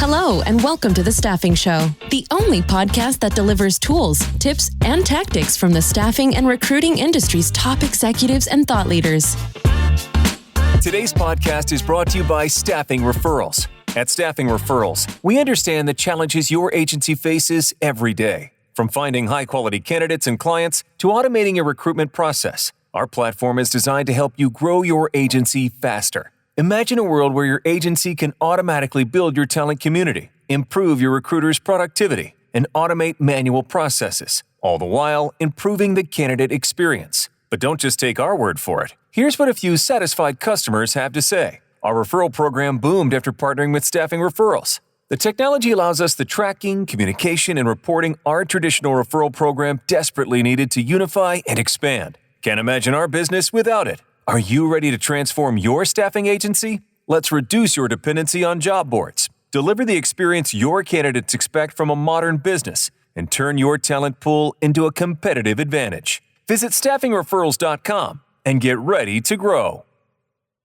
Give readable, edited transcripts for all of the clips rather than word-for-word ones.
Hello, and welcome to The Staffing Show, the only podcast that delivers tools, tips, and tactics from the staffing and recruiting industry's top executives and thought leaders. Today's podcast is brought to you by Staffing Referrals. At Staffing Referrals, we understand the challenges your agency faces every day. From finding high-quality candidates and clients to automating your recruitment process, our platform is designed to help you grow your agency faster. Imagine a world where your agency can automatically build your talent community, improve your recruiters' productivity, and automate manual processes, all the while improving the candidate experience. But don't just take our word for it. Here's what a few satisfied customers have to say. Our referral program boomed after partnering with Staffing Referrals. The technology allows us the tracking, communication, and reporting our traditional referral program desperately needed to unify and expand. Can't imagine our business without it. Are you ready to transform your staffing agency? Let's reduce your dependency on job boards, deliver the experience your candidates expect from a modern business, and turn your talent pool into a competitive advantage. Visit staffingreferrals.com and get ready to grow.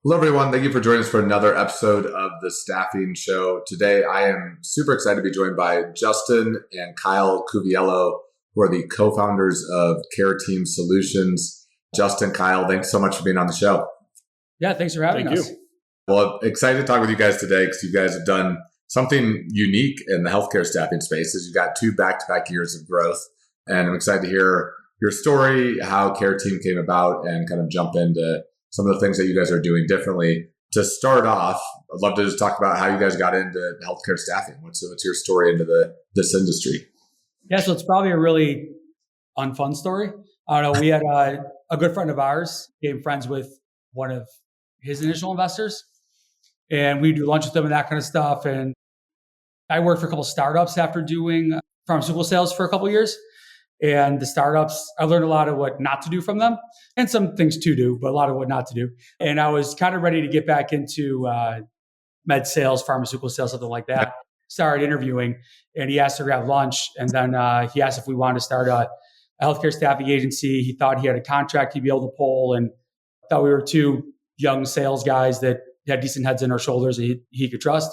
Hello, everyone. Thank you for joining us for another episode of The Staffing Show. Today, I am super excited to be joined by Justin and Kyle Cuviello, who are the co-founders of Care Team Solutions. Justin, Kyle, thanks so much for being on the show. Yeah, thanks for having us. Well, excited to talk with you guys today because you guys have done something unique in the healthcare staffing space. You've got 2 back-to-back years of growth, and I'm excited to hear your story, how Care Team came about, and kind of jump into some of the things that you guys are doing differently. To start off, I'd love to just talk about how you guys got into healthcare staffing. What's your story into this industry? Yeah, so it's probably a really unfun story. I don't know. We had a good friend of ours, became friends with one of his initial investors, and we do lunch with them and that kind of stuff. And I worked for a couple of startups after doing pharmaceutical sales for a couple of years. And the startups, I learned a lot of what not to do from them and some things to do, but a lot of what not to do. And I was kind of ready to get back into med sales, pharmaceutical sales, something like that. Started interviewing, and he asked to grab lunch. And then he asked if we wanted to start a healthcare staffing agency. He thought he had a contract he'd be able to pull, and thought we were 2 young sales guys that had decent heads on our shoulders and he could trust.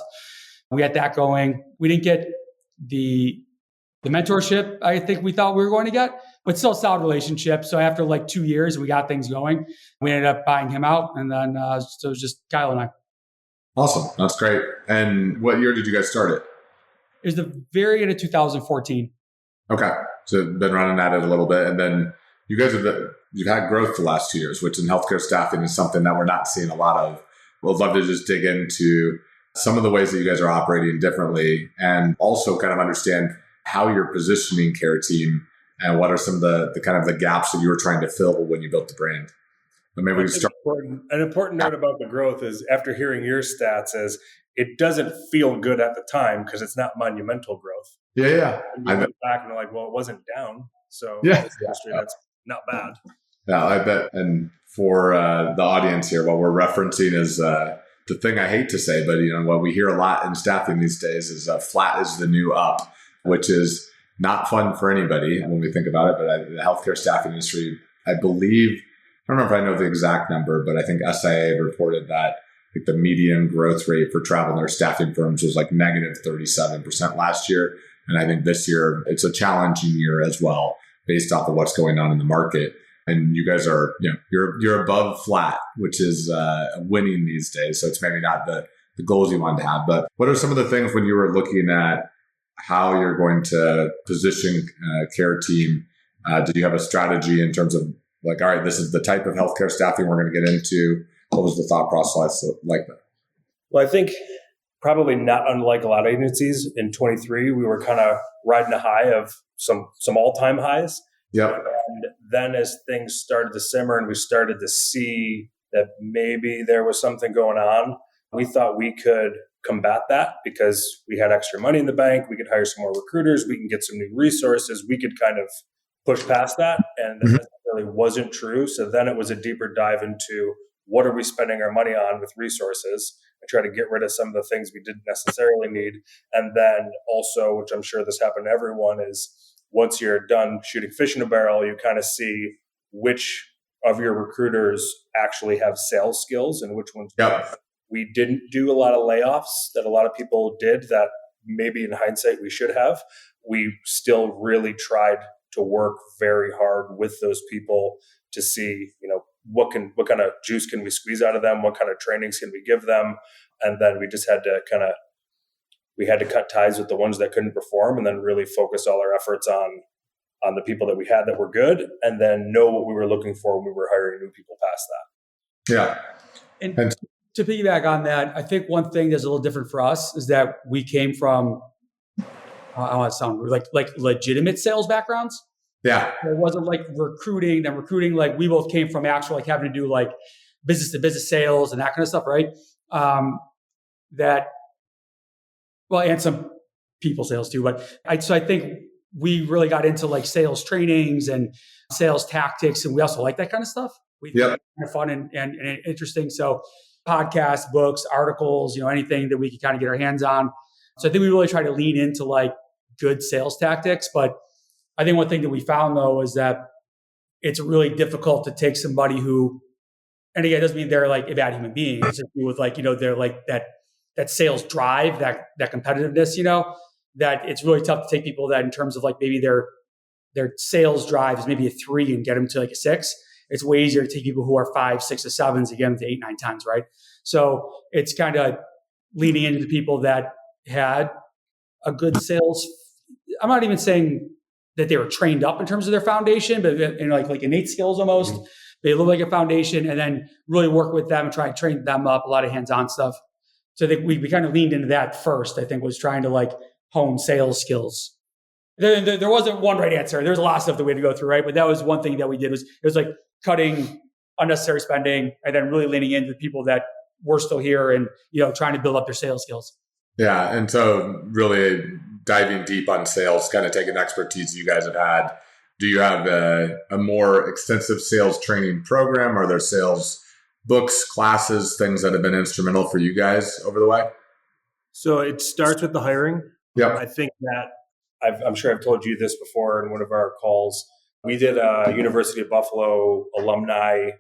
We had that going. We didn't get the mentorship I think we thought we were going to get, but still a solid relationship. So after like 2 years, we got things going. We ended up buying him out, and then so it was just Kyle and I. Awesome. That's great. And what year did you guys start it? It was the very end of 2014. Okay. So been running at it a little bit. And then you've had growth the last 2 years, which in healthcare staffing is something that we're not seeing a lot of. We'd love to just dig into some of the ways that you guys are operating differently, and also kind of understand how you're positioning Care Team and what are some of the kind of the gaps that you were trying to fill when you built the brand. But maybe we can start. An important note about the growth is, after hearing your stats, is it doesn't feel good at the time because it's not monumental growth. Yeah. I went back and we're like, well, it wasn't down. So this industry, that's not bad. Yeah, I bet. And for the audience here, what we're referencing is the thing I hate to say, but what we hear a lot in staffing these days is flat is the new up, which is not fun for anybody when we think about it. But the healthcare staffing industry, I believe, I don't know if I know the exact number, but I think SIA reported that the median growth rate for travel nurse staffing firms was like negative 37% last year. And I think this year it's a challenging year as well, based off of what's going on in the market. And you guys are, you're above flat, which is winning these days. So it's maybe not the goals you wanted to have. But what are some of the things when you were looking at how you're going to position Care Team? Did you have a strategy in terms of like, all right, this is the type of healthcare staffing we're going to get into? What was the thought process like that? Well, I think probably not unlike a lot of agencies in 23, we were kind of riding a high of some all-time highs. Yep. And then as things started to simmer and we started to see that maybe there was something going on, we thought we could combat that because we had extra money in the bank. We could hire some more recruiters. We can get some new resources. We could kind of push past that. And that necessarily wasn't true. So then it was a deeper dive into what are we spending our money on with resources and try to get rid of some of the things we didn't necessarily need. And then also, which I'm sure this happened to everyone, is once you're done shooting fish in a barrel, you kind of see which of your recruiters actually have sales skills and which ones don't. We didn't do a lot of layoffs that a lot of people did that maybe in hindsight we should have. We still really tried to work very hard with those people to see, what kind of juice can we squeeze out of them? What kind of trainings can we give them? And then we just had to we had to cut ties with the ones that couldn't perform, and then really focus all our efforts on the people that we had that were good, and then know what we were looking for when we were hiring new people past that. Yeah. And to piggyback on that, I think one thing that's a little different for us is that we came from, I want to sound like legitimate sales backgrounds. Yeah. It wasn't like recruiting. Like we both came from actual like having to do like business to business sales and that kind of stuff, right? And some people sales too. So I think we really got into like sales trainings and sales tactics, and we also like that kind of stuff. We think it's kind of fun and interesting. So podcasts, books, articles, anything that we could kind of get our hands on. So I think we really try to lean into like good sales tactics. But I think one thing that we found though is that it's really difficult to take somebody who, and again, it doesn't mean they're like a bad human being. It's just with like, they're like that sales drive, that competitiveness, that it's really tough to take people that in terms of like maybe their sales drive is maybe a 3 and get them to like a 6. It's way easier to take people who are 5, 6, or 7s and get them to 8, 9, 10s, right? So it's kind of leaning into the people that had a good sales. I'm not even saying that they were trained up in terms of their foundation, but like innate skills almost. Mm-hmm. They look like a foundation, and then really work with them and try and train them up, a lot of hands-on stuff. So I think we kind of leaned into that first, I think, was trying to like hone sales skills. There wasn't one right answer. There's a lot of stuff that we had to go through, right? But that was one thing that we did, it was like cutting unnecessary spending and then really leaning into the people that were still here and, trying to build up their sales skills. Yeah. And so really diving deep on sales, kind of taking expertise you guys have had. Do you have a more extensive sales training program? Are there sales books, classes, things that have been instrumental for you guys over the way? So it starts with the hiring. Yeah. I think that I'm sure I've told you this before in one of our calls. We did a University of Buffalo alumni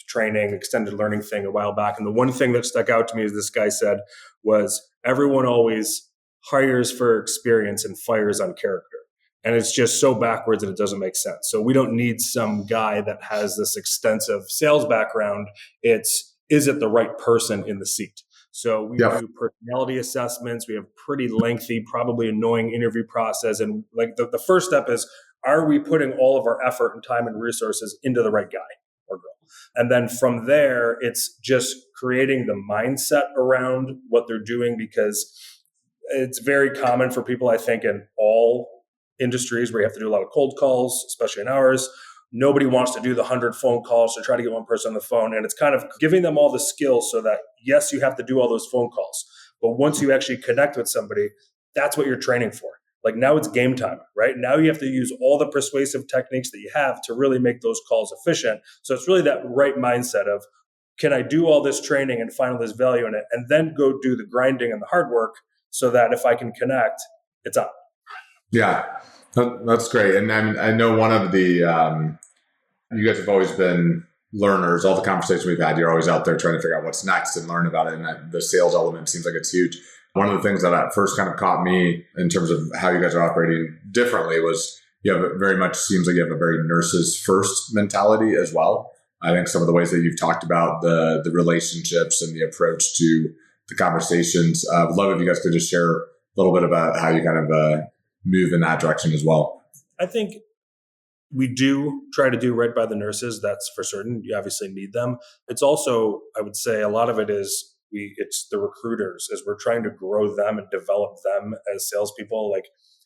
training, extended learning thing a while back. And the one thing that stuck out to me, as this guy said, was everyone always hires for experience and fires on character. And it's just so backwards that it doesn't make sense. So we don't need some guy that has this extensive sales background. Is it the right person in the seat? So we do personality assessments. We have pretty lengthy, probably annoying interview process. And like the first step is, are we putting all of our effort and time and resources into the right guy or girl? And then from there, it's just creating the mindset around what they're doing, because it's very common for people, I think, in all industries where you have to do a lot of cold calls, especially in ours. Nobody wants to do the 100 phone calls to try to get one person on the phone. And it's kind of giving them all the skills so that, yes, you have to do all those phone calls. But once you actually connect with somebody, that's what you're training for. Like now it's game time, right? Now you have to use all the persuasive techniques that you have to really make those calls efficient. So it's really that right mindset of, can I do all this training and find all this value in it, and then go do the grinding and the hard work so that if I can connect, it's up. Yeah, that's great. And I know one of the, you guys have always been learners. All the conversations we've had, you're always out there trying to figure out what's next and learn about it. And the sales element seems like it's huge. One of the things that at first kind of caught me in terms of how you guys are operating differently was you have very much seems like you have a very nurses first mentality as well. I think some of the ways that you've talked about the relationships and the approach to the conversations, I'd love if you guys could just share a little bit about how you kind of move in that direction as well. I think we do try to do right by the nurses. That's for certain. You obviously need them. It's also, I would say, a lot of it is it's the recruiters, as we're trying to grow them and develop them as salespeople. Like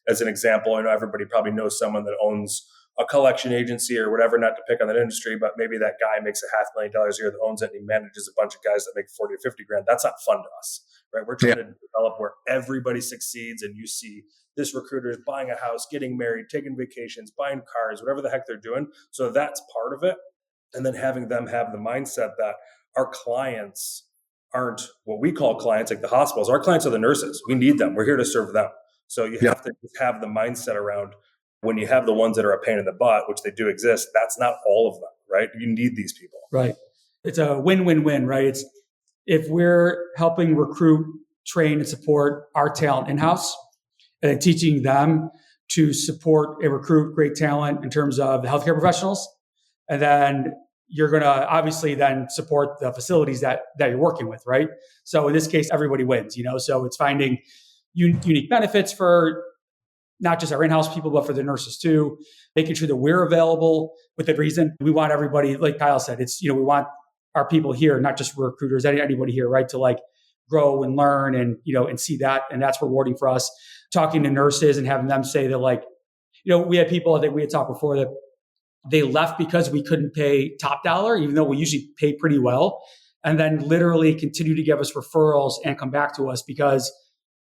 as an example, I know everybody probably knows someone that owns a collection agency or whatever, not to pick on that industry, but maybe that guy makes $500,000 a year that owns it and he manages a bunch of guys that make 40 or 50 grand. That's not fun to us, right? We're trying to develop where everybody succeeds, and you see this recruiter is buying a house, getting married, taking vacations, buying cars, whatever the heck they're doing. So that's part of it. And then having them have the mindset that our clients aren't what we call clients, like the hospitals. Our clients are the nurses. We need them. We're here to serve them. So you have to have the mindset around, when you have the ones that are a pain in the butt, which they do exist, that's not all of them, right? You need these people. Right. It's a win-win-win, right? It's if we're helping recruit, train, and support our talent in-house, and then teaching them to support and recruit great talent in terms of the healthcare professionals. And then you're going to obviously then support the facilities that you're working with, right? So in this case, everybody wins, so it's finding unique benefits for not just our in-house people, but for the nurses too, making sure that we're available with the reason. We want everybody, like Kyle said, it's, we want our people here, not just recruiters, anybody here, right? To like grow and learn and, and see that. And that's rewarding for us. Talking to nurses and having them say that like, we had people that we had talked before that they left because we couldn't pay top dollar, even though we usually pay pretty well. And then literally continue to give us referrals and come back to us because,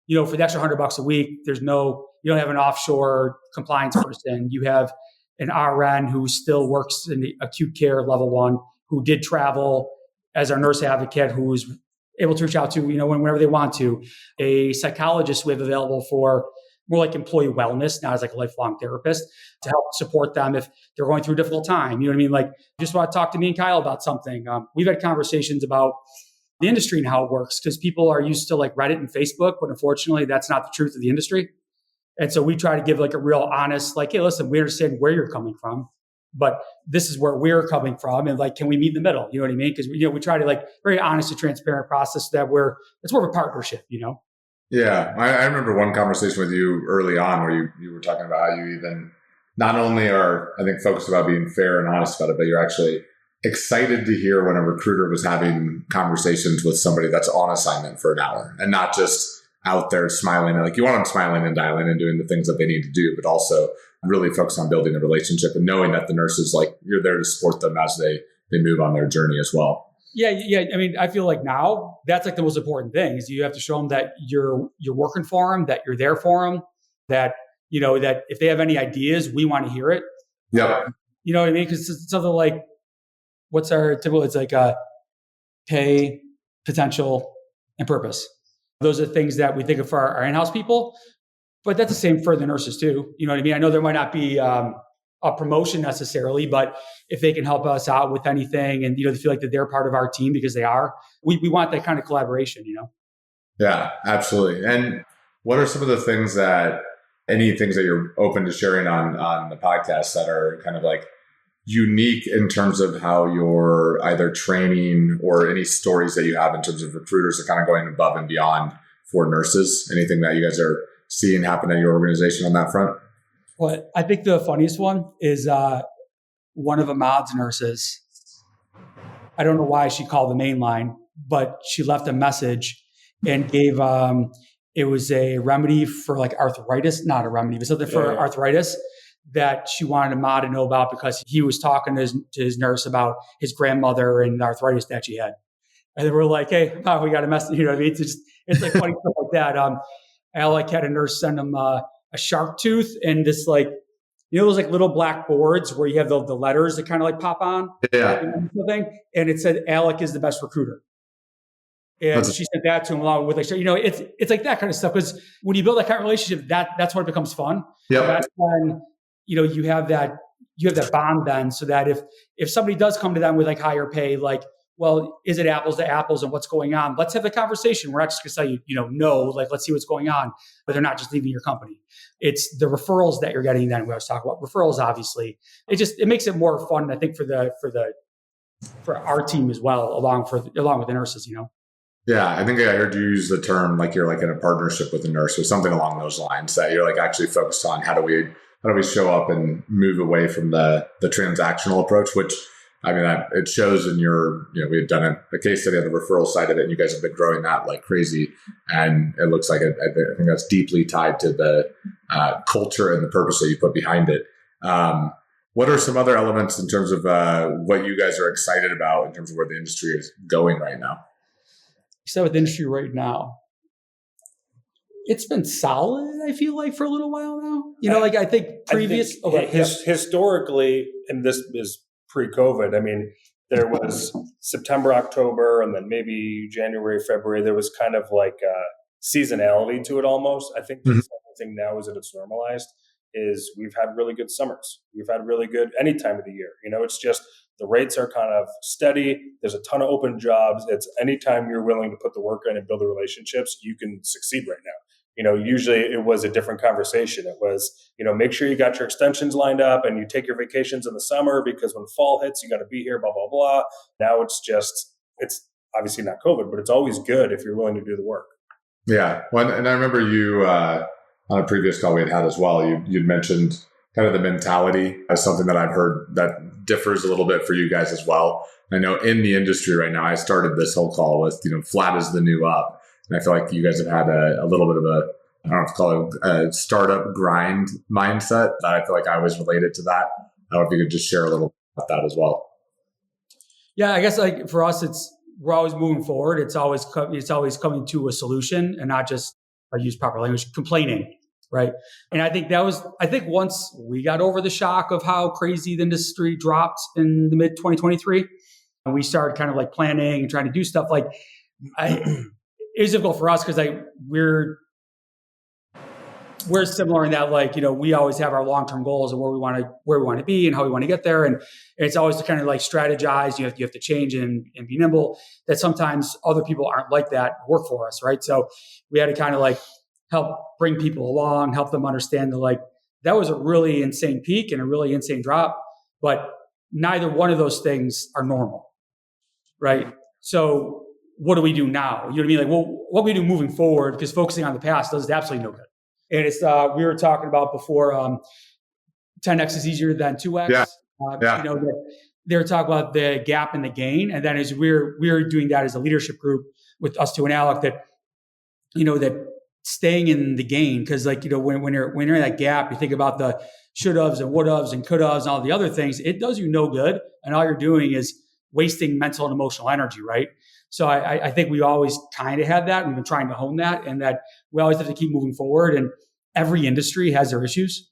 for the extra $100 a week, you don't have an offshore compliance person. You have an RN who still works in the acute care level 1, who did travel as our nurse advocate, who's able to reach out to, whenever they want to. A psychologist we have available for more like employee wellness, not as like a lifelong therapist, to help support them if they're going through a difficult time. You know what I mean? Like, just want to talk to me and Kyle about something. We've had conversations about the industry and how it works because people are used to like Reddit and Facebook, but unfortunately that's not the truth of the industry. And so we try to give like a real honest, like, hey, listen, we understand where you're coming from, but this is where we're coming from. And like, can we meet in the middle? You know what I mean? Because, we try to like very honest and transparent process so that it's more of a partnership, Yeah. I remember one conversation with you early on where you were talking about how you even not only are, I think, focused about being fair and honest about it, but you're actually excited to hear when a recruiter was having conversations with somebody that's on assignment for an hour and not just out there smiling. Like, you want them smiling and dialing and doing the things that they need to do, but also really focus on building a relationship and knowing that the nurse is like, you're there to support them as they move on their journey as well. Yeah. I mean, I feel like now that's like the most important thing is you have to show them that you're working for them, that you're there for them, that, that if they have any ideas, we want to hear it. Yeah. You know what I mean? Because it's something like, what's our typical, it's like pay, potential, and purpose. Those are things that we think of for our in-house people, but that's the same for the nurses too. You know what I mean? I know there might not be a promotion necessarily, but if they can help us out with anything and, they feel like that they're part of our team because they are, we want that kind of collaboration, Yeah, absolutely. And what are some of the things any things that you're open to sharing on the podcast that are kind of like unique in terms of how you're either training or any stories that you have in terms of recruiters that kind of going above and beyond for nurses? Anything that you guys are seeing happen at your organization on that front? Well, I think the funniest one is one of Ahmad's nurses. I don't know why she called the main line, but she left a message and gave, it was a remedy for like arthritis, not a remedy, but something for arthritis that she wanted Ahmad to know about because he was talking to his nurse about his grandmother and the arthritis that she had. And they were like, hey, we got a message. You know what I mean? It's like funny stuff like that. Alec had a nurse send him a shark tooth and this like, those like little black boards where you have the letters that kind of like pop on. Yeah. And it said, Alec is the best recruiter. And she said that to him along with like, it's like that kind of stuff. Because when you build that kind of relationship, that's when it becomes fun. Yeah. That's when, you have that bond then so that if somebody does come to them with like higher pay, like, well, is it apples to apples and what's going on? Let's have the conversation. We're not just going to tell you, no, like, let's see what's going on, but they're not just leaving your company. It's the referrals that you're getting then. We always talk about referrals, obviously. It makes it more fun, I think, for our team as well, along with the nurses, Yeah, I think I heard you use the term like you're like in a partnership with a nurse or something along those lines, that you're like actually focused on how do we show up and move away from the transactional approach, which I mean, it shows in your, we had done a case study on the referral side of it, and you guys have been growing that like crazy. And it looks like I think that's deeply tied to the culture and the purpose that you put behind it. What are some other elements in terms of what you guys are excited about in terms of where the industry is going right now? So with the industry right now, it's been solid, I feel like, for a little while now. I think historically, and this is pre-COVID, I mean, there was September, October, and then maybe January, February, there was kind of like a seasonality to it almost. I think the thing now is that it's normalized is we've had really good summers. We've had really good any time of the year. It's just the rates are kind of steady. There's a ton of open jobs. It's anytime you're willing to put the work in and build the relationships, you can succeed right now. usually it was a different conversation. It was, make sure you got your extensions lined up and you take your vacations in the summer because when fall hits, you got to be here, blah, blah, blah. Now it's obviously not COVID, but it's always good if you're willing to do the work. Yeah. Well, and I remember you, on a previous call we had as well, you'd mentioned kind of the mentality as something that I've heard that differs a little bit for you guys as well. I know in the industry right now, I started this whole call with, flat is the new up. And I feel like you guys have had a little bit of I don't know if to call it a startup grind mindset that I feel like I was related to that. I don't know if you could just share a little about that as well. Yeah, I guess like for us, we're always moving forward. It's always coming to a solution and not just, I use proper language, complaining. Right. And I think once we got over the shock of how crazy the industry dropped in the mid 2023, and we started kind of like planning and trying to do stuff like it was difficult for us because we're similar in that we always have our long-term goals and where we want to be and how we want to get there. And it's always to kind of like strategize. You have to change and be nimble. That sometimes other people aren't like that, work for us. Right. So we had to kind of like help bring people along, help them understand that was a really insane peak and a really insane drop, but neither one of those things are normal. Right. So what do we do now? You know what I mean? Like, well, what we do moving forward, because focusing on the past does absolutely no good. And it's, we were talking about before, 10X is easier than 2X. Yeah. They were talking about the gap and the gain. And then as we're doing that as a leadership group with us two and Alec, that staying in the gain, because when you're in that gap, you think about the should haves and would haves and could haves and all the other things. It does you no good, and all you're doing is wasting mental and emotional energy, right? So I think we always kind of had that, and we've been trying to hone that, and that we always have to keep moving forward. And every industry has their issues,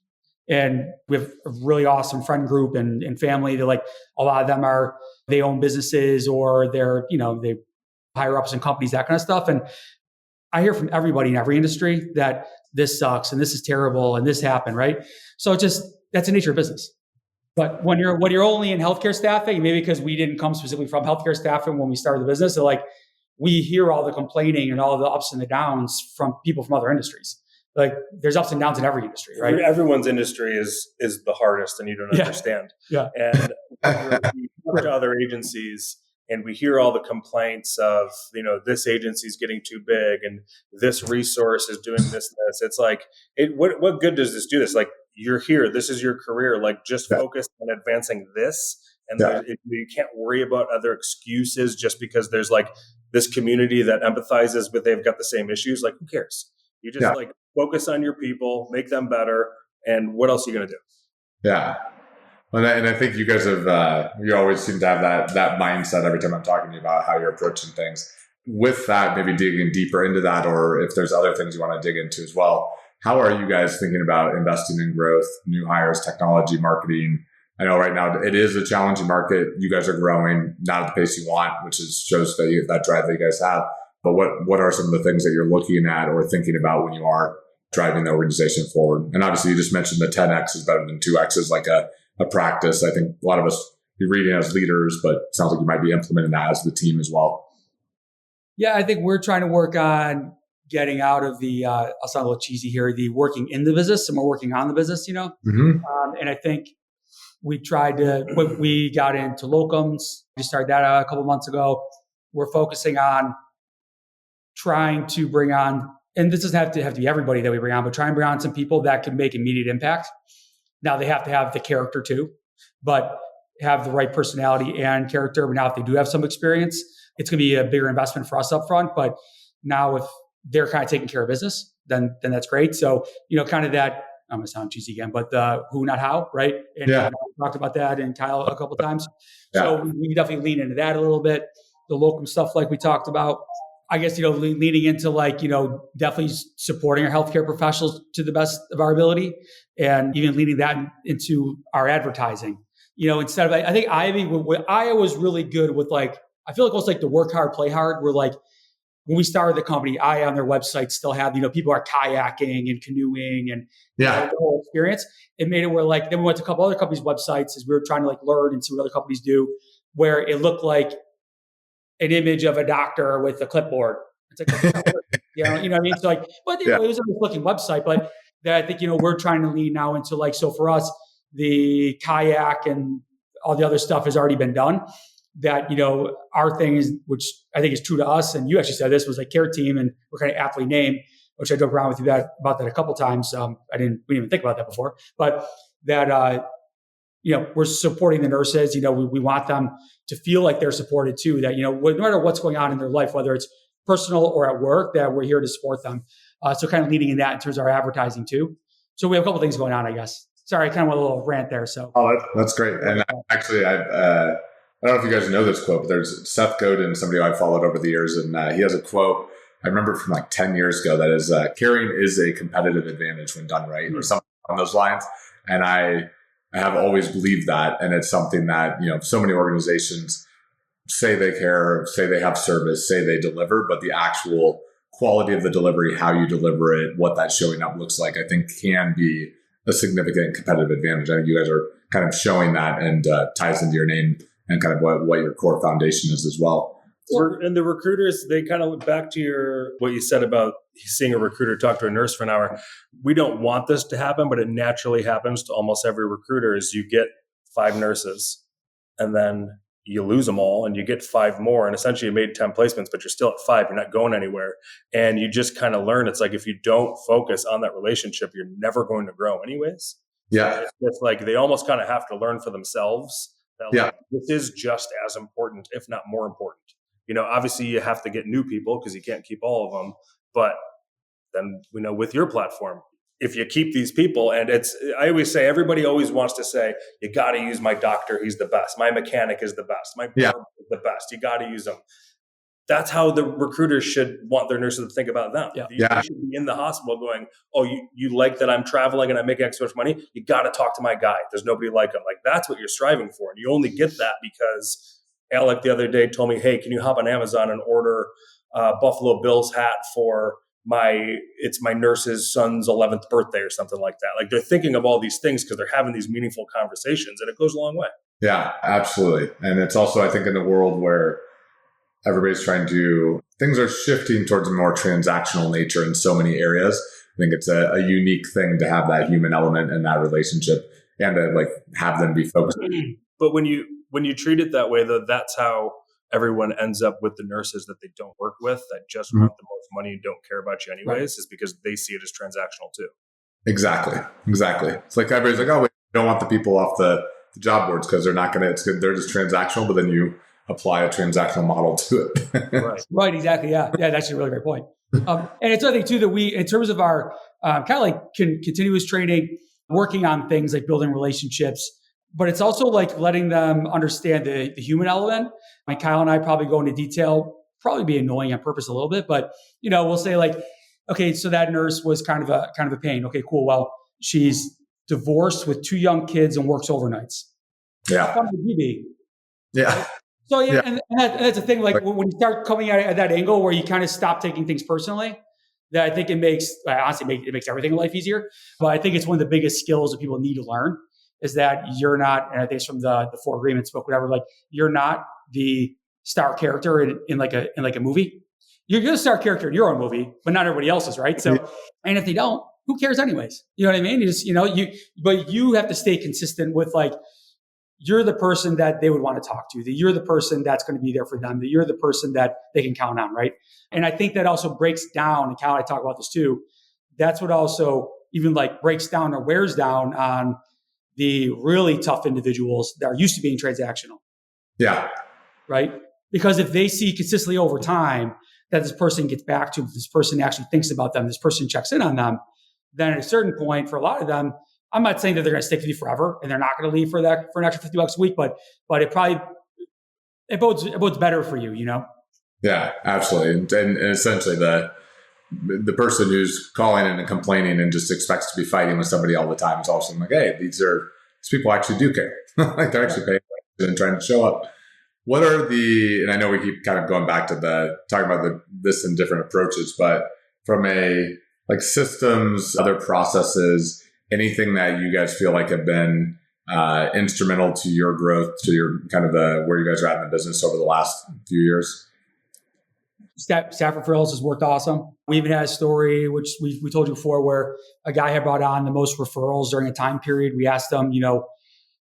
and we have a really awesome friend group and family that a lot of them they own businesses or they're they higher ups in companies, that kind of stuff, and I hear from everybody in every industry that this sucks and this is terrible and this happened, right? So that's the nature of business. But when you're only in healthcare staffing, maybe because we didn't come specifically from healthcare staffing when we started the business, so we hear all the complaining and all the ups and the downs from people from other industries. There's ups and downs in every industry, right? Everyone's industry is the hardest, and you don't understand. Yeah. And we talk to other agencies, and we hear all the complaints of, this agency is getting too big and this resource is doing this and this. It's like, what good does this do? This you're here. This is your career. Just focus on advancing this. And you can't worry about other excuses just because there's this community that empathizes, but they've got the same issues. Who cares? You just focus on your people, make them better. And what else are you going to do? Yeah. And I think you guys have, you always seem to have that mindset every time I'm talking to you about how you're approaching things. With that, maybe digging deeper into that, or if there's other things you want to dig into as well. How are you guys thinking about investing in growth, new hires, technology, marketing? I know right now it is a challenging market. You guys are growing, not at the pace you want, which shows that drive that you guys have. But what are some of the things that you're looking at or thinking about when you are driving the organization forward? And obviously you just mentioned the 10X is better than 2X is like a practice. I think a lot of us be reading as leaders, but it sounds like you might be implementing that as the team as well. Yeah, I think we're trying to work on getting out of the, I'll sound a little cheesy here, the working in the business and we're working on the business, Mm-hmm. And I think we got into locums. We started that a couple months ago. We're focusing on trying to bring on, and this doesn't have to be everybody that we bring on, but try and bring on some people that can make immediate impact. Now they have to have the character too, but have the right personality and character. But now if they do have some experience, it's going to be a bigger investment for us up front. But now if they're kind of taking care of business, then that's great. So, kind of that, I'm going to sound cheesy again, but the who, not how, right? And we talked about that and Kyle a couple of times. Yeah. So we definitely lean into that a little bit. The locum stuff like we talked about. I guess, leaning into definitely supporting our healthcare professionals to the best of our ability and even leading that into our advertising. Instead of, I think Ivy was really good with I feel like it was the work hard, play hard. We're when we started the company, on their website still have, people are kayaking and canoeing and the whole experience. It made it where then we went to a couple other companies' websites as we were trying to learn and see what other companies do, where it looked like an image of a doctor with a clipboard. It's You know what I mean? So like, but it was a looking website, but that I think, we're trying to lean now into like, so for us, the kayak and all the other stuff has already been done. That, our thing is, which I think is true to us, and you actually said this, was like care team, and we're kind of aptly named, which I joke around with you about that a couple of times. We didn't even think about that before, but that, we're supporting the nurses. We want them to feel like they're supported too, that, no matter what's going on in their life, whether it's personal or at work, that we're here to support them. So kind of leading in that in terms of our advertising too. So we have a couple of things going on, I guess. Sorry, I kind of went a little rant there. So that's great. And actually, I don't know if you guys know this quote, but there's Seth Godin, somebody I've followed over the years, and he has a quote I remember from like 10 years ago that is caring is a competitive advantage when done right, or something on those lines. And I have always believed that, and it's something that so many organizations say they care, say they have service, say they deliver, but the actual quality of the delivery, how you deliver it, what that showing up looks like, I think can be a significant competitive advantage. I think you guys are kind of showing that, and ties into your name and kind of what your core foundation is as well. And the recruiters, they kind of look back to what you said about seeing a recruiter talk to a nurse for an hour. We don't want this to happen, but it naturally happens to almost every recruiter. Is you get 5 nurses and then you lose them all and you get 5 more, and essentially you made 10 placements, but you're still at 5. You're not going anywhere. And you just kind of learn. It's like, if you don't focus on that relationship, you're never going to grow anyways. Yeah. It's like they almost kind of have to learn for themselves that this is just as important, if not more important. Obviously you have to get new people because you can't keep all of them. But then, with your platform, if you keep these people, and I always say, everybody always wants to say, you got to use my doctor. He's the best. My mechanic is the best. My barber is the best. You got to use them. That's how the recruiters should want their nurses to think about them. They should be in the hospital going, oh, you like that I'm traveling and I'm making extra much money? You got to talk to my guy. There's nobody like him. Like, that's what you're striving for. And you only get that because Alec the other day told me, hey, can you hop on Amazon and order Buffalo Bills hat for my nurse's son's 11th birthday or something like that. Like, they're thinking of all these things because they're having these meaningful conversations, and it goes a long way. Yeah, absolutely. And it's also, I think, in the world where everybody's things are shifting towards a more transactional nature in so many areas. I think it's a unique thing to have that human element in that relationship and to have them be focused. But when you treat it that way, though, that's how everyone ends up with the nurses that they don't work with, that just want the most money and don't care about you anyways, is because they see it as transactional too. Exactly. It's like everybody's like, oh, we don't want the people off the job boards because they're not going to, it's good. They're just transactional, but then you apply a transactional model to it. Right. Exactly. Yeah. That's actually a really great point. And it's other thing too, that we, in terms of our kind of like continuous training, working on things like building relationships, but it's also like letting them understand the human element. Like Kyle and I probably go into detail, probably be annoying on purpose a little bit, but we'll say like, okay, so that nurse was kind of a pain. Okay, cool. Well, she's divorced with 2 young kids and works overnights. Yeah. How fun would you be? Yeah. So and that's the thing. Like when you start coming at that angle where you kind of stop taking things personally, that I think it makes everything in life easier. But I think it's one of the biggest skills that people need to learn is that you're not, and I think it's from the 4 Agreements book, whatever. Like, you're not the star character in like a movie. You're the star character in your own movie, but not everybody else's, right? So, and if they don't, who cares anyways? You know what I mean? You just, but you have to stay consistent with like, you're the person that they would want to talk to, that you're the person that's going to be there for them, that you're the person that they can count on, right? And I think that also breaks down, and Cal and I talk about this too, that's what also even like breaks down or wears down on the really tough individuals that are used to being transactional. Yeah. Right? Because if they see consistently over time that this person gets back to, this person actually thinks about them, this person checks in on them, then at a certain point for a lot of them, I'm not saying that they're going to stick with you forever and they're not going to leave for an extra $50 a week, but it bodes better for you, Yeah, absolutely. And essentially the person who's calling in and complaining and just expects to be fighting with somebody all the time is also like, hey, these people actually do care. Like, they're actually paying attention and trying to show up. What are and I know we keep kind of going back to talking about this in different approaches, but from like systems, other processes, anything that you guys feel like have been instrumental to your growth, to your kind of where you guys are at in the business over the last few years? Staff referrals has worked awesome. We even had a story, which we told you before, where a guy had brought on the most referrals during a time period. We asked him,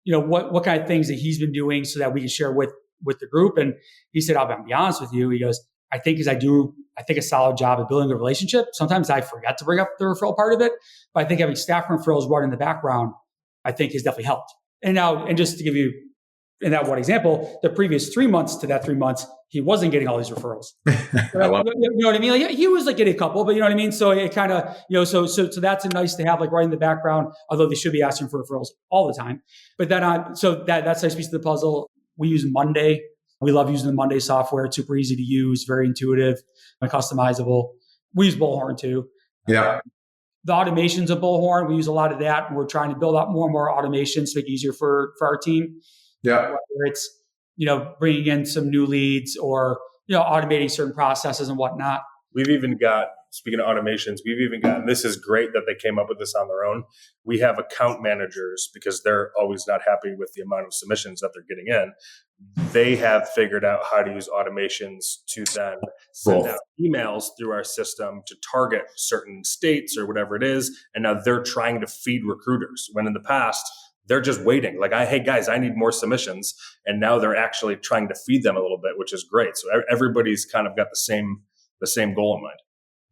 what kind of things that he's been doing so that we can share with the group. And he said, I'll be honest with you. He goes, I think a solid job of building a relationship. Sometimes I forget to bring up the referral part of it, but I think having staff referrals run in the background, I think has definitely helped. And just to give you in that one example, the previous 3 months to that 3 months, he wasn't getting all these referrals. You know what I mean? Like he was like getting a couple, but you know what I mean? So it kind of, so that's a nice to have like right in the background, although they should be asking for referrals all the time. But then so that's a nice piece of the puzzle. We use Monday. We love using the Monday software. It's super easy to use, very intuitive and customizable. We use Bullhorn too. Yeah. The automations of Bullhorn, we use a lot of that. And we're trying to build out more and more automations to make it easier for our team. Yeah. Whether it's, bringing in some new leads or, automating certain processes and whatnot. We've even got, speaking of automations, and this is great that they came up with this on their own. We have account managers because they're always not happy with the amount of submissions that they're getting in. They have figured out how to use automations to then send out emails through our system to target certain states or whatever it is. And now they're trying to feed recruiters when in the past, they're just waiting. Like, hey guys, I need more submissions. And now they're actually trying to feed them a little bit, which is great. So everybody's kind of got the same goal in mind.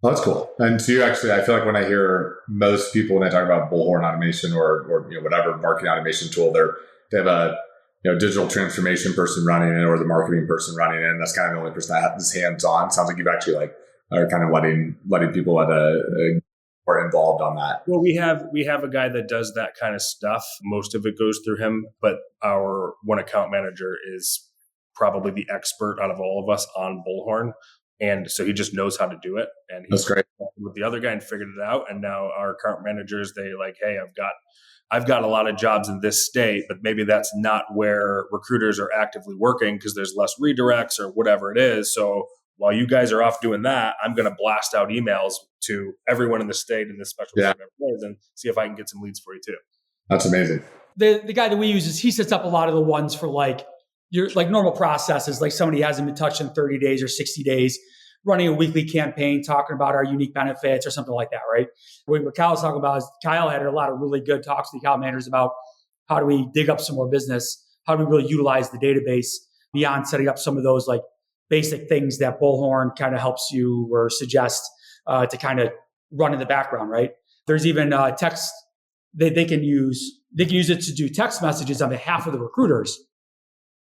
Well, that's cool. And so actually, I feel like when I hear most people, when they talk about Bullhorn automation or whatever marketing automation tool, they have a digital transformation person running it or the marketing person running it. And that's kind of the only person that has hands on. Sounds like you've actually are kind of letting people are involved on that. Well, we have a guy that does that kind of stuff. Most of it goes through him, but our one account manager is probably the expert out of all of us on Bullhorn. And so he just knows how to do it. And he's That's great. With the other guy and figured it out. And now our account managers, they hey, I've got a lot of jobs in this state, but maybe that's not where recruiters are actively working because there's less redirects or whatever it is. So while you guys are off doing that, I'm going to blast out emails to everyone in the state in this special and see if I can get some leads for you too. That's amazing. The guy that we use he sets up a lot of the ones for your normal processes, like somebody hasn't been touched in 30 days or 60 days, running a weekly campaign, talking about our unique benefits or something like that, right? What Kyle's talking about is Kyle had a lot of really good talks to the account managers about how do we dig up some more business? How do we really utilize the database beyond setting up some of those basic things that Bullhorn kind of helps you or suggests to kind of run in the background, right? There's even text they can use it to do text messages on behalf of the recruiters.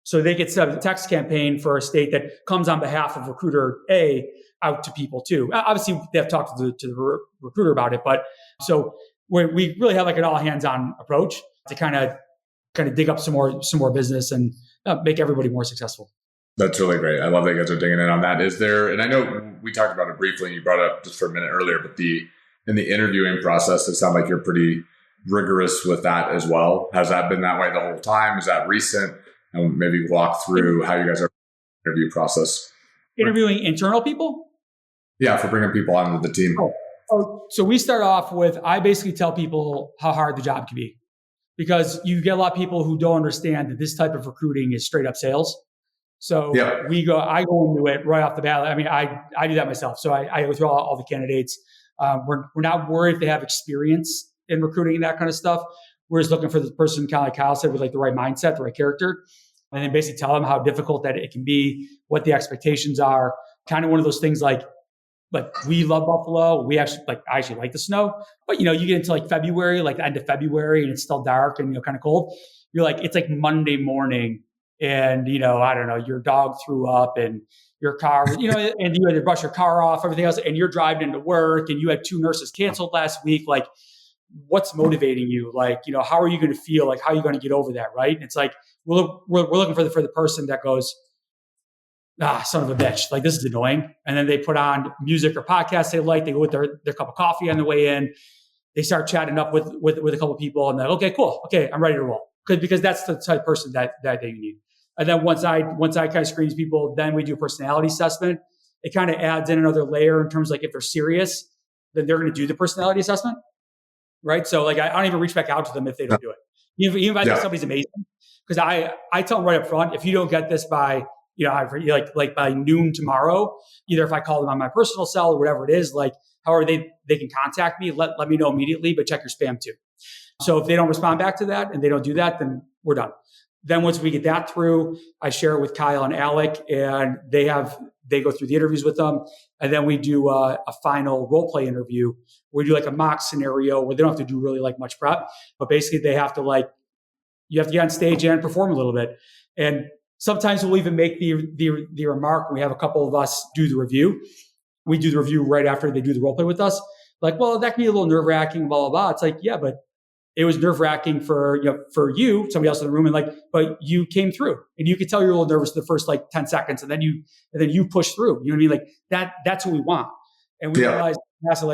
So they get set up a text campaign for a state that comes on behalf of recruiter A out to people too. Obviously, they have talked to the recruiter about it, but so we really have an all hands on approach to kind of dig up some more business and make everybody more successful. That's really great. I love that you guys are digging in on that. Is there, and I know we talked about it briefly and you brought it up just for a minute earlier, but in the interviewing process, it sounds like you're pretty rigorous with that as well. Has that been that way the whole time? Is that recent? And maybe walk through how you guys are interview process. Interviewing internal people? Yeah, for bringing people onto the team. So we start off with, I basically tell people how hard the job can be because you get a lot of people who don't understand that this type of recruiting is straight up sales. So I go into it right off the bat. I mean, I do that myself. So I go through all the candidates. We're not worried if they have experience in recruiting and that kind of stuff. We're just looking for the person, kind of like Kyle said, with the right mindset, the right character, and then basically tell them how difficult that it can be, what the expectations are. Kind of one of those things like we love Buffalo. I actually like the snow, but you get into February, the end of February, and it's still dark and kind of cold. You're it's Monday morning, and I don't know, your dog threw up and your car, and you had to brush your car off, everything else, and you're driving into work, and you had 2 nurses canceled last week, what's motivating you? How are you going to feel? How are you going to get over that? Right. And it's we're looking for the person that goes, son of a bitch. This is annoying. And then they put on music or podcasts they like. They go with their cup of coffee on the way in. They start chatting up with a couple of people and they're okay, cool. Okay. I'm ready to roll. Because that's the type of person that you need. And then once I kind of screen people, then we do a personality assessment. It kind of adds in another layer in terms if they're serious, then they're going to do the personality assessment. Right. So I don't even reach back out to them if they don't do it. Even if I think somebody's amazing. Because I tell them right up front, if you don't get this by like by noon tomorrow, either if I call them on my personal cell or whatever it is, like however they can contact me, let me know immediately, but check your spam too. So if they don't respond back to that and they don't do that, then we're done. Then once we get that through, I share it with Kyle and Alec, and they go through the interviews with them. And then we do a final role play interview. We do like a mock scenario where they don't have to do really like much prep, but basically they have to you have to get on stage and perform a little bit. And sometimes we'll even make the remark. We have a couple of us do the review. We do the review right after they do the role play with us. Like, well, that can be a little nerve wracking, blah, blah, blah. It's like, yeah, but it was nerve wracking for you, somebody else in the room, and but you came through, and you could tell you're a little nervous the first 10 seconds, and then you push through. You know what I mean? Like that's what we want. And we realized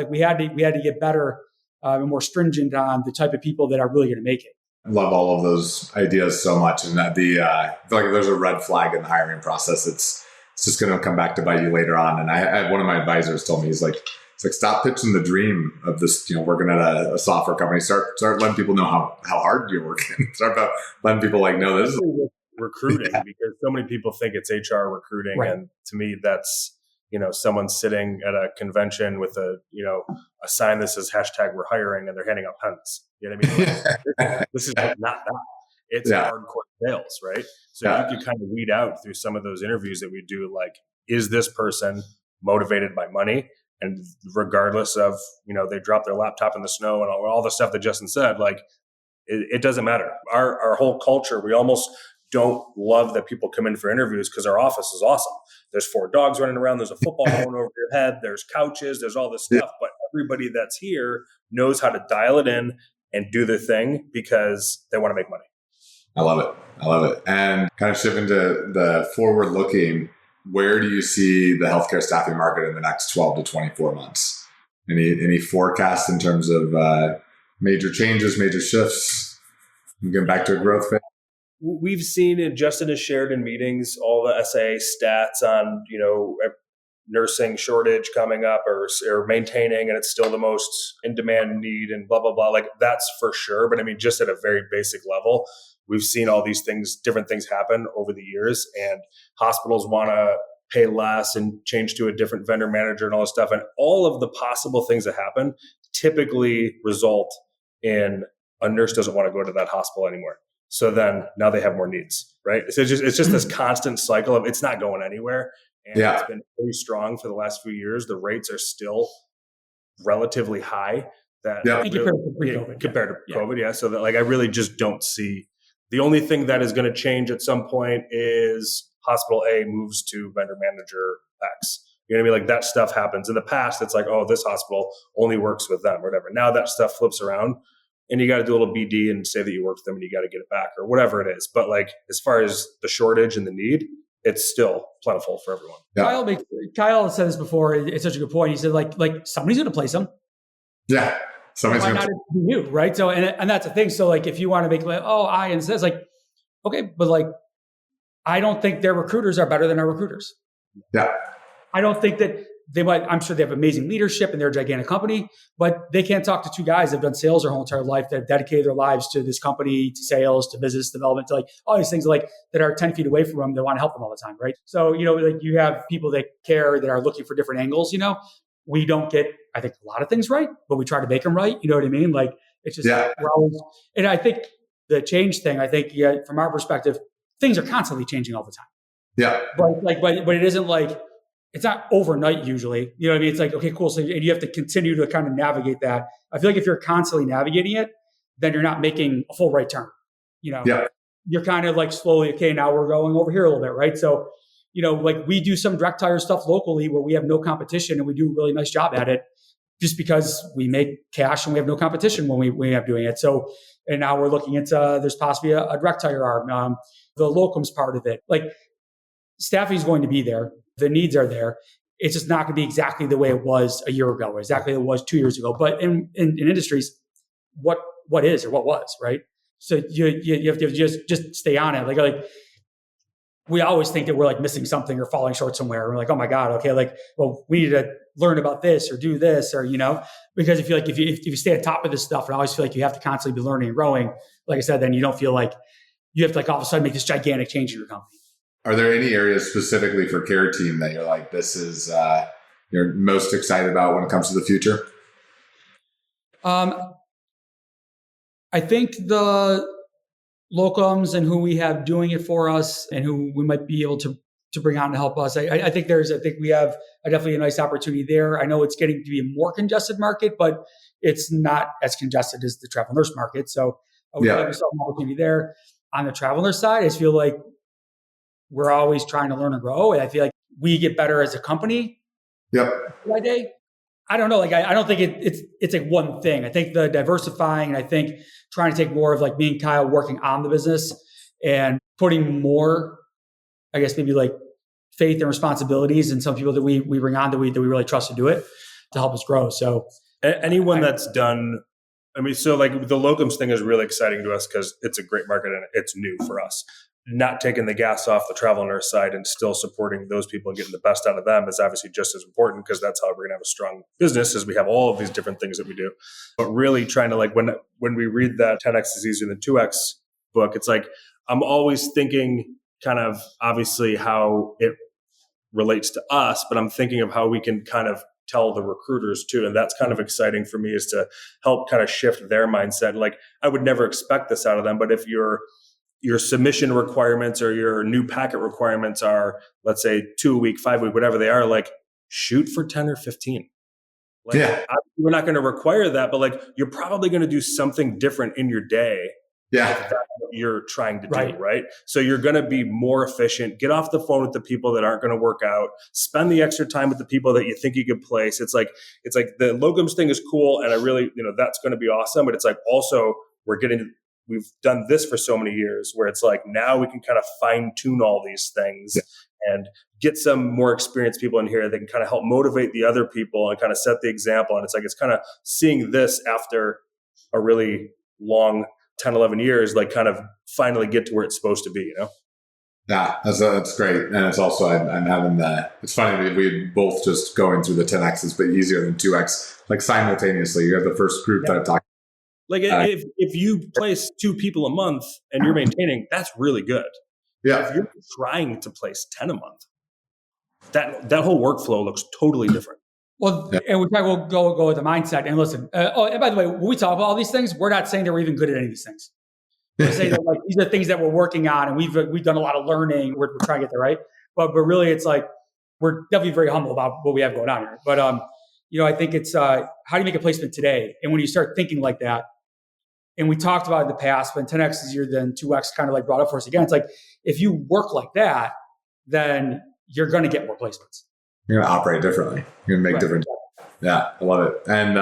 we had to get better and more stringent on the type of people that are really going to make it. I love all of those ideas so much, and that I feel like there's a red flag in the hiring process. It's just going to come back to bite you later on. And I had one of my advisors told me, he's like, stop pitching the dream of this, working at a software company. Start letting people know how hard you're working. Start letting people know this is recruiting because so many people think it's HR recruiting. Right. And to me, that's, someone sitting at a convention with a sign that says # we're hiring and they're handing out pens. You know what I mean? This is not that. It's hardcore sales, right? So you can kind of weed out through some of those interviews that we do, is this person motivated by money? And regardless of, they drop their laptop in the snow and all the stuff that Justin said, it doesn't matter. Our whole culture, we almost don't love that people come in for interviews because our office is awesome. There's 4 dogs running around. There's a football going over your head. There's couches. There's all this stuff. But everybody that's here knows how to dial it in and do their thing because they want to make money. I love it. And kind of shifting to the forward looking, where do you see the healthcare staffing market in the next 12 to 24 months? Any forecasts in terms of major changes, major shifts? Getting back to a growth phase? We've seen, and Justin has shared in meetings, all the SAA stats on, nursing shortage coming up or maintaining, and it's still the most in-demand need and blah, blah, blah. That's for sure. But just at a very basic level, we've seen all these things, different things happen over the years, and hospitals want to pay less and change to a different vendor manager and all this stuff. And all of the possible things that happen typically result in a nurse doesn't want to go to that hospital anymore. So then now they have more needs, right? So it's just this constant cycle of it's not going anywhere. And it's been very strong for the last few years. The rates are still relatively high compared to COVID. Yeah. So that I really just don't see. The only thing that is going to change at some point is hospital A moves to vendor manager X. You know what I mean? That stuff happens. In the past, it's this hospital only works with them or whatever. Now that stuff flips around and you got to do a little BD and say that you work with them and you got to get it back or whatever it is. But as far as the shortage and the need, it's still plentiful for everyone. Yeah. Kyle said this before. It's such a good point. He said somebody's going to place them. Yeah. Somebody's going to be you, right? So, and that's the thing. So if you want to make I and says okay, but I don't think their recruiters are better than our recruiters. Yeah. I don't think that I'm sure they have amazing leadership and they're a gigantic company, but they can't talk to 2 guys that have done sales their whole entire life, that have dedicated their lives to this company, to sales, to business development, to all these things that are 10 feet away from them that want to help them all the time, right? So, you have people that care, that are looking for different angles, we don't get, I think, a lot of things right, but we try to make them right. You know what I mean? It's just, and I think the change thing, from our perspective, things are constantly changing all the time. Yeah. But it isn't it's not overnight usually. You know what I mean? It's okay, cool. So and you have to continue to kind of navigate that. I feel if you're constantly navigating it, then you're not making a full right turn. You're kind of slowly, okay, now we're going over here a little bit, right? So, we do some direct hire stuff locally where we have no competition and we do a really nice job at it just because we make cash and we have no competition when we have doing it. So, and now we're looking at, there's possibly a direct hire arm, the locums part of it. Staffing is going to be there. The needs are there. It's just not going to be exactly the way it was a year ago, or exactly it was 2 years ago. But in industries, what is or what was, right? So you have to just stay on it. We always think that we're missing something or falling short somewhere. We're oh my God, okay, we need to learn about this or do this or because if you stay on top of this stuff and always feel you have to constantly be learning and growing, like I said, then you don't feel you have to all of a sudden make this gigantic change in your company. Are there any areas specifically for Care Team that you're like, this is you're most excited about when it comes to the future? I think the locums and who we have doing it for us and who we might be able to bring on to help us. I think we have definitely a nice opportunity there. I know it's getting to be a more congested market, but it's not as congested as the travel nurse market. So we have an opportunity there. On the travel nurse side, I just feel like we're always trying to learn and grow. And I feel like we get better as a company. Yep. By day. I don't know. Like, I don't think it's like one thing. I think the diversifying, and I think trying to take more of like me and Kyle working on the business and putting more, I guess, maybe like faith and responsibilities in some people that we bring on that we really trust to do it to help us grow. So anyone that's done, I mean, so like the locums thing is really exciting to us because it's a great market and it's new for us. Not taking the gas off the travel nurse side and still supporting those people and getting the best out of them is obviously just as important, because that's how we're going to have a strong business, as we have all of these different things that we do. But really trying to, like, when we read that 10X is easier than 2X book, it's like I'm always thinking kind of obviously how it relates to us, but I'm thinking of how we can kind of tell the recruiters too. And that's kind of exciting for me, is to help kind of shift their mindset. Like, I would never expect this out of them, but if your submission requirements or your new packet requirements are, let's say 2 a week, 5 a week, whatever they are, like, shoot for 10 or 15. Like, we're not going to require that, but like, you're probably going to do something different in your day. Yeah. If that's what you're trying to do, right? So you're going to be more efficient. Get off the phone with the people that aren't going to work out. Spend the extra time with the people that you think you could place. It's like the locums thing is cool, and I really, that's going to be awesome. But it's like, also we've done this for so many years, where it's like, now we can kind of fine tune all these things and get some more experienced people in here that can kind of help motivate the other people and kind of set the example. And it's kind of seeing this after a really long 10, 11 years, like, kind of finally get to where it's supposed to be, Yeah, that's great. And it's also, I'm having it's funny, we both just going through the 10Xs, but easier than 2X, like simultaneously. You have the first group that I've talked. Like, if you place 2 people a month and you're maintaining, that's really good. Yeah. If you're trying to place 10 a month, that whole workflow looks totally different. Well, and we probably will go with the mindset. And listen, and by the way, when we talk about all these things, we're not saying that we're even good at any of these things. We're saying that, like, these are things that we're working on, and we've done a lot of learning. We're trying to get there, right? But really, it's like, we're definitely very humble about what we have going on here. But I think it's how do you make a placement today? And when you start thinking like that, and we talked about it in the past, when 10X is easier than 2X kind of like brought up for us again, it's like, if you work like that, then you're going to get more placements. You're going to operate differently. You're going to make different. Yeah, I love it. And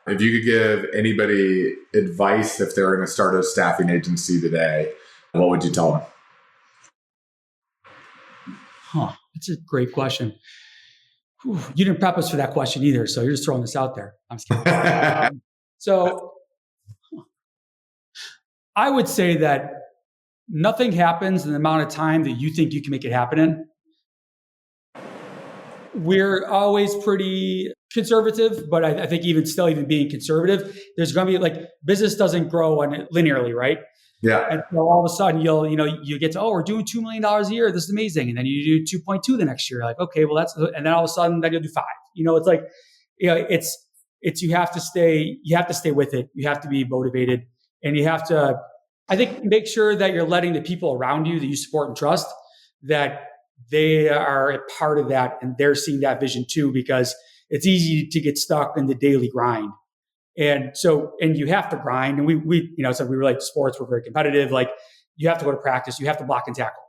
if you could give anybody advice if they were going to start a staffing agency today, what would you tell them? That's a great question. Whew, you didn't prep us for that question either, so you're just throwing this out there. I'm just kidding. So I would say that nothing happens in the amount of time that you think you can make it happen in. We're always pretty conservative, but I think even being conservative, there's going to be, like, business doesn't grow linearly, right? Yeah. And so all of a sudden you get to, we're doing $2 million a year. This is amazing. And then you do 2.2 the next year. Like, okay, well and then all of a sudden then you'll do 5. It's like, it's you have to stay with it. You have to be motivated, and you have to, I think, make sure that you're letting the people around you that you support and trust, that they are a part of that and they're seeing that vision too, because it's easy to get stuck in the daily grind. And you have to grind. And we relate to sports. We're very competitive. Like, you have to go to practice, you have to block and tackle,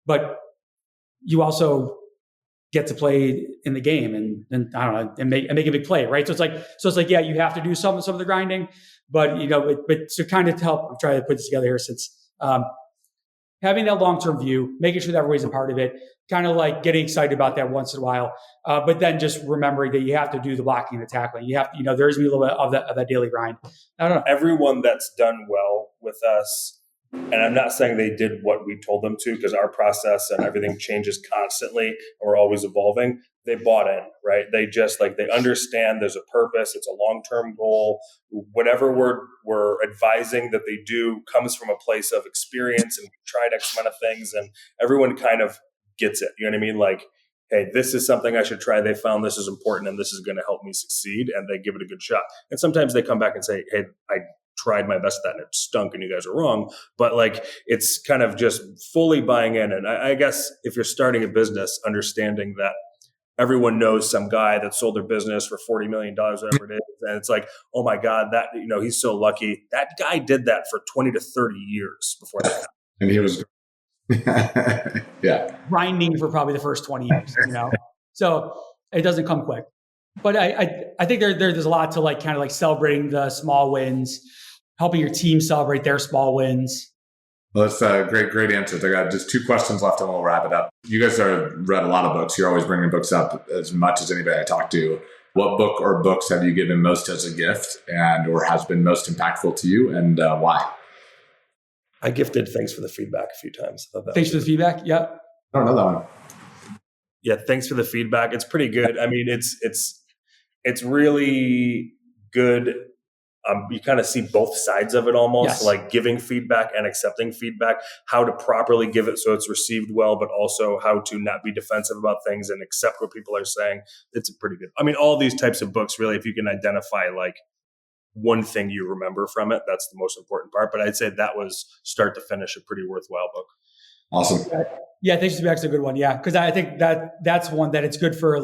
but you also get to play in the game and I don't know, and make a big play. Right. So it's like, yeah, you have to do some of the grinding, but so kind of to help, I'm trying to put this together here, since, having that long-term view, making sure that everybody's a part of it, kind of like getting excited about that once in a while. But then just remembering that you have to do the blocking and the tackling. You have to, there's going to be a little bit of that daily grind. I don't know. Everyone that's done well with us And I'm not saying they did what we told them to, because our process and everything changes constantly and we're always evolving. They bought in, right? They just they understand there's a purpose. It's a long-term goal. Whatever we're advising that they do comes from a place of experience, and we've tried X amount of things, and everyone kind of gets it. You know what I mean? Like, hey, this is something I should try. They found this is important and this is going to help me succeed, and they give it a good shot. And sometimes they come back and say, hey, I tried my best at that and it stunk and you guys are wrong. But it's kind of just fully buying in. And I guess if you're starting a business, understanding that everyone knows some guy that sold their business for $40 million, whatever it is. And it's like, oh my God, that, he's so lucky. That guy did that for 20 to 30 years before that happened. And he was, yeah, grinding for probably the first 20 years, So it doesn't come quick. But I think there's a lot to kind of celebrating the small wins, helping your team celebrate their small wins. Well, that's great answers. I got just 2 questions left and we'll wrap it up. You guys have read a lot of books. You're always bringing books up as much as anybody I talk to. What book or books have you given most as a gift or has been most impactful to you, and why? I gifted Thanks for the Feedback a few times. Thanks for the Feedback. Yep. I don't know that one. Yeah, Thanks for the Feedback. It's pretty good. I mean, it's really good. You kind of see both sides of it almost, yes. Giving feedback and accepting feedback, how to properly give it so it's received well, but also how to not be defensive about things and accept what people are saying. It's a pretty good. I mean, all these types of books, really, if you can identify one thing you remember from it, that's the most important part. But I'd say that was start to finish a pretty worthwhile book. Awesome. Yeah, Thanks for the Feedback's a good one. Yeah, because I think that's one that it's good for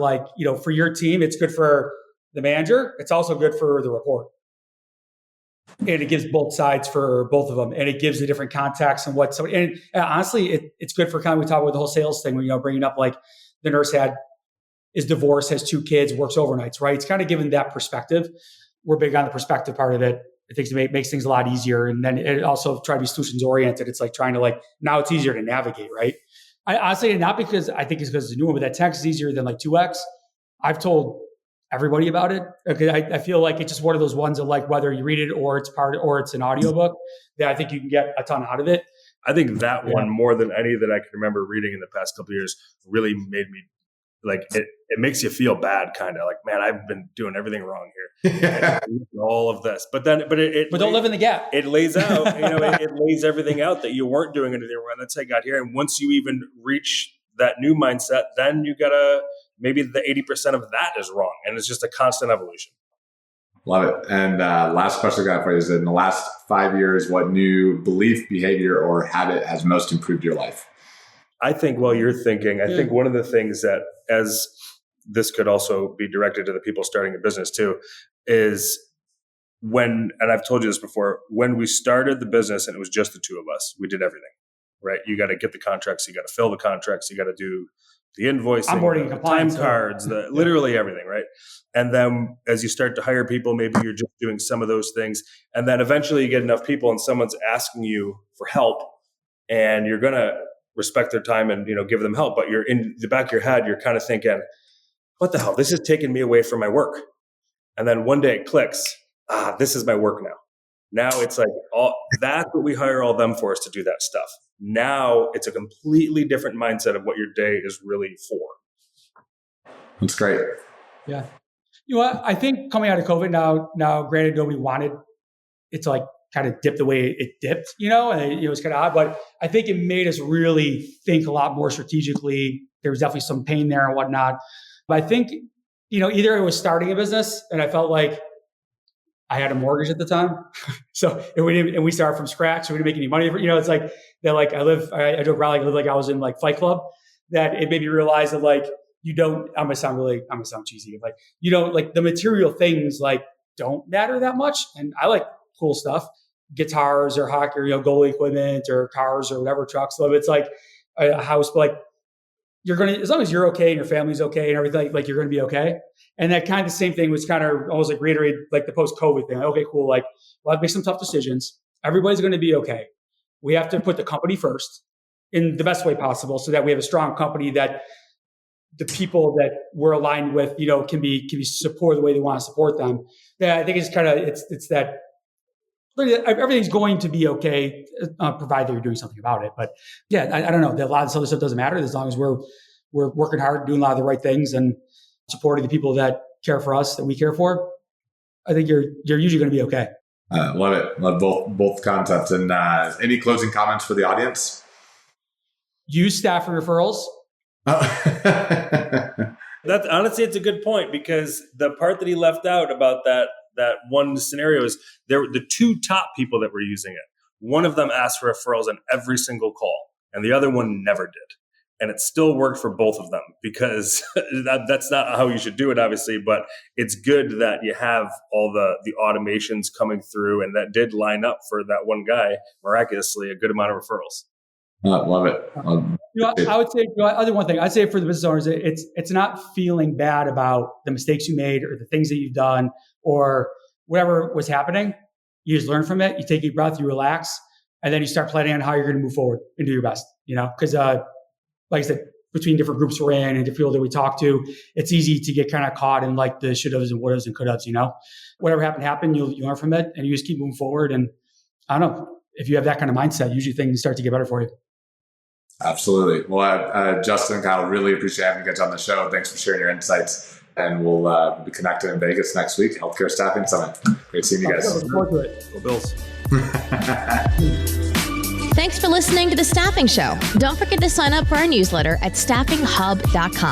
for your team. It's good for the manager. It's also good for the report. And it gives both sides for both of them, and it gives a different context and and honestly, it's good for kind of, we talk about the whole sales thing when, bringing up the nurse is divorced, has 2 kids, works overnights, right? It's kind of given that perspective. We're big on the perspective part of it. I think it makes things a lot easier. And then it also try to be solutions oriented. It's trying to now it's easier to navigate, right? I honestly, not because I think it's because it's a new one, but that text is easier than 2X. I've told everybody about it. Okay, I feel like it's just one of those ones of whether you read it or it's an audiobook, that I think you can get a ton out of it. I think that one, more than any that I can remember reading in the past couple of years, really made me it makes you feel bad, kind of man, I've been doing everything wrong here. All of this, but don't live in the gap. It lays out, it lays everything out that you weren't doing anything wrong. That's how I got here. And once you even reach that new mindset, then you gotta, maybe the 80% of that is wrong. And it's just a constant evolution. Love it. And last question I got for you is, in the last 5 years, what new belief, behavior, or habit has most improved your life? I think while you're thinking, I think one of the things that, as this could also be directed to the people starting a business too, is and I've told you this before, when we started the business and it was just the 2 of us, we did everything, right? You got to get the contracts, you got to fill the contracts, you got to do the invoicing, onboarding, the time cards, literally everything, right? And then as you start to hire people, maybe you're just doing some of those things. And then eventually you get enough people and someone's asking you for help, and you're going to respect their time and, give them help. But you're in the back of your head, you're kind of thinking, what the hell? This is taking me away from my work. And then one day it clicks. This is my work now. Now it's that's what we hire all them for, is to do that stuff. Now it's a completely different mindset of what your day is really for. That's great. Yeah. I think coming out of COVID now, granted, nobody wanted it to kind of dip the way it dipped, and it was kind of odd, but I think it made us really think a lot more strategically. There was definitely some pain there and whatnot. But I think, either it was starting a business and I felt like I had a mortgage at the time. So, and we started from scratch. So we didn't make any money. It's I joke around, I live like I was in Fight Club, that it made me realize that you don't, I'm going to sound cheesy, but the material things don't matter that much. And I like cool stuff, guitars or hockey, or, goalie equipment or cars or whatever, trucks. So it's a house, but you're going to, as long as you're okay and your family's okay and everything, you're going to be okay. And that kind of the same thing was kind of almost reiterate the post-COVID thing. Okay, cool. We'll have to make some tough decisions. Everybody's going to be okay. We have to put the company first in the best way possible, so that we have a strong company that the people that we're aligned with, can be supported the way they want to support them. Yeah, I think it's kind of, it's that everything's going to be okay, provided that you're doing something about it. But yeah, I don't know. A lot of this other stuff doesn't matter as long as we're working hard, doing a lot of the right things, and supporting the people that care for us, that we care for. I think you're usually going to be okay. Love it. Love both concepts. And any closing comments for the audience? Use staffing referrals. That's honestly, it's a good point, because the part that he left out about that one scenario is the two top people that were using it. One of them asked for referrals on every single call, and the other one never did. And it still worked for both of them, because that's not how you should do it, obviously. But it's good that you have all the automations coming through, and that did line up for that one guy, miraculously, a good amount of referrals. Love it. I would say, other one thing I'd say for the business owners, it's not feeling bad about the mistakes you made or the things that you've done or whatever was happening. You just learn from it. You take a deep breath, you relax, and then you start planning on how you're going to move forward and do your best. Because like I said, between different groups we're in and the people that we talk to, it's easy to get kind of caught in like the should-haves and would-haves and could-haves. Whatever happened, you learn from it, and you just keep moving forward. And I don't know, if you have that kind of mindset, usually things start to get better for you. Absolutely. Well, Justin and Kyle, really appreciate having you guys on the show. Thanks for sharing your insights. And we'll be connected in Vegas next week, Healthcare Staffing Summit. Great seeing you guys. Looking forward to it. Go Bills. Thanks for listening to The Staffing Show. Don't forget to sign up for our newsletter at staffinghub.com.